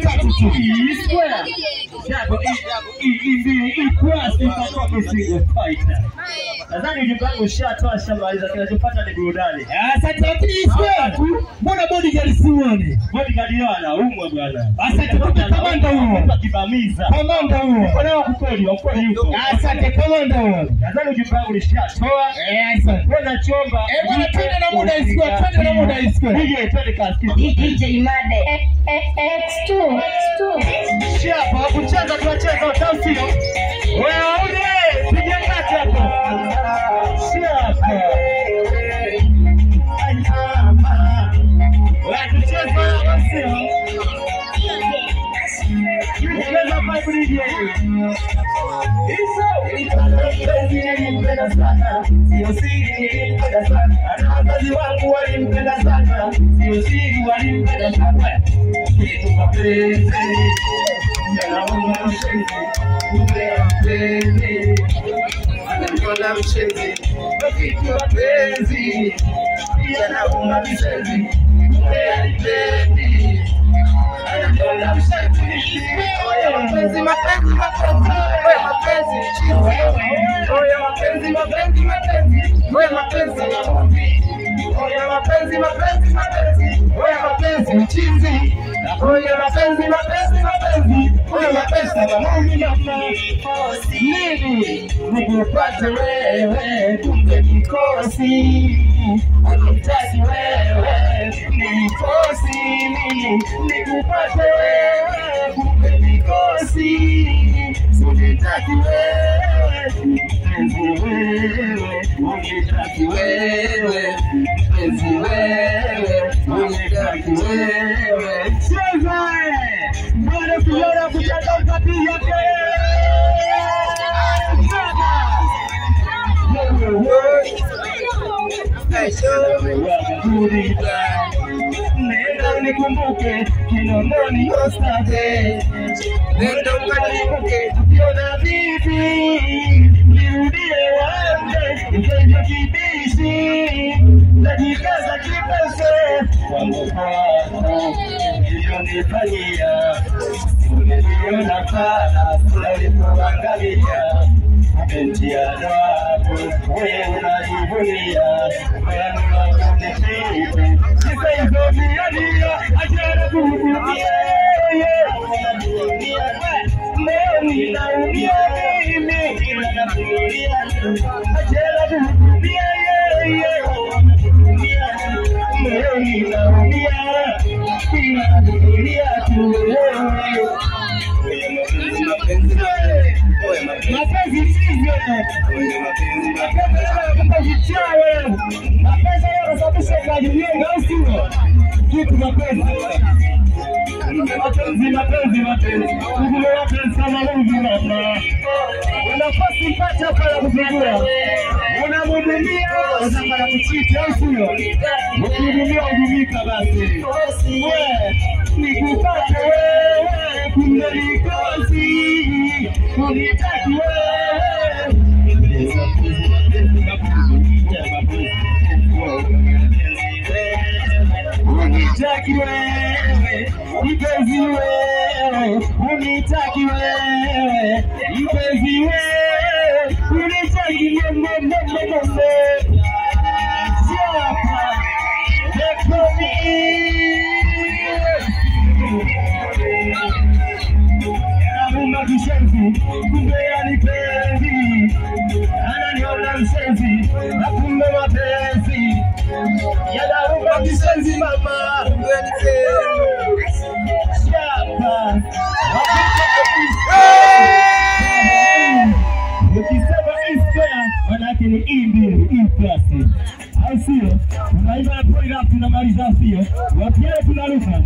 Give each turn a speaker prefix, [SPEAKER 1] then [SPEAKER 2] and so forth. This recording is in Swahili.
[SPEAKER 1] tatu tu. Jago equals kwa single fighter. Nadhani ujumbe wangu ushatoa shamaliza, kinachofuata ni burudani.
[SPEAKER 2] Asante Square. Mbona bodyguard sione?
[SPEAKER 1] Bodyguard yana umwe bwana.
[SPEAKER 2] Asante kamanda huyo.
[SPEAKER 1] Kibamiza.
[SPEAKER 2] Kamanda huyo.
[SPEAKER 1] Kuna wakupeli yuko.
[SPEAKER 2] Asante kamanda huyo.
[SPEAKER 1] Nadhani ujumbe wangu ulishatoa.
[SPEAKER 2] Asante.
[SPEAKER 1] Kwenda chomba.
[SPEAKER 2] Bwana twende na muda Square, twende na muda Square.
[SPEAKER 1] DJ twende kasi.
[SPEAKER 3] DJ Made. X2.
[SPEAKER 1] Shapa kucheza tunacheza utasio. Wewe piga kati hapo. Shapa. Wewe tucheza utasio. Ongeza pipe DJ. Nilimpenda sana, sio siri nilimpenda sana. Hata wazazi wangu walimpenda sana, sio siri walimpenda sana. Kitu mapenzi, yanauma mshenzi, kumbe mapenzi, ananiona mshenzi. Kitu mapenzi, yanauma mshenzi, kumbe alipendi, ananiona mshenzi. Oya mapenzi, mapenzi, mapenzi, oya mapenzi, oya mapenzi, mapenzi, mapenzi, oya mapenzi, oya mapenzi, mapenzi, mapenzi, oya mapenzi mchizi, oya mapenzi, mapenzi, mapenzi, oya mapenzi mapenzi, nini nikupate wewe kumbe kikosi, unitaki wewe nikosi, nini nikupate wewe kumbe kikosi, unitaki wewe mpenzi wewe, unitaki wewe mpenzi wewe, unitaki wewe. Cheza bado kijana kucheza mpati yake. Nenda nikumbuke Kinondoni Oyster. Nenda ukanikumbuke ukiona vipi, nirudie wande nipende kibishi, najikaza kipese wangu kwako ilionifanyia, uliniona sana sura ulipoangalia, binti ya dabu wewe unajivunia, wewe unanifiti sisa hizo miadia ajara kuhudumia, leo ninaumia mimi ila nafikiria ajara kuhudumia, leo ninaumia ila nafikiria tu mapenzi sivyo, mapenzi chawe, mapenzi yanasababisha kujijenga usio kitu mapenzi, mapenzi ujue wapenzi kama hivi hapa, unafasi mpata pala kuzungua, unamhudumia unataka kuchiti au sio? Ukihudumia hudumika basi, wewe nikupate wewe kumbe nikosi, unitaki wewe unitaki wewe mpenzi wewe, unitaki wewe mpenzi wewe, unitaki wewe Chapa Naumba kishenzi, kumbe anipendi, ananiona mshenzi, na kumbe mapenzi, yanaumba kishenzi mama, kumbe anipendi. Chapa ukisema Square, manake ni E+, au sio? Tunaiba na point up tunamaliza sio? Wapiale tunaruka.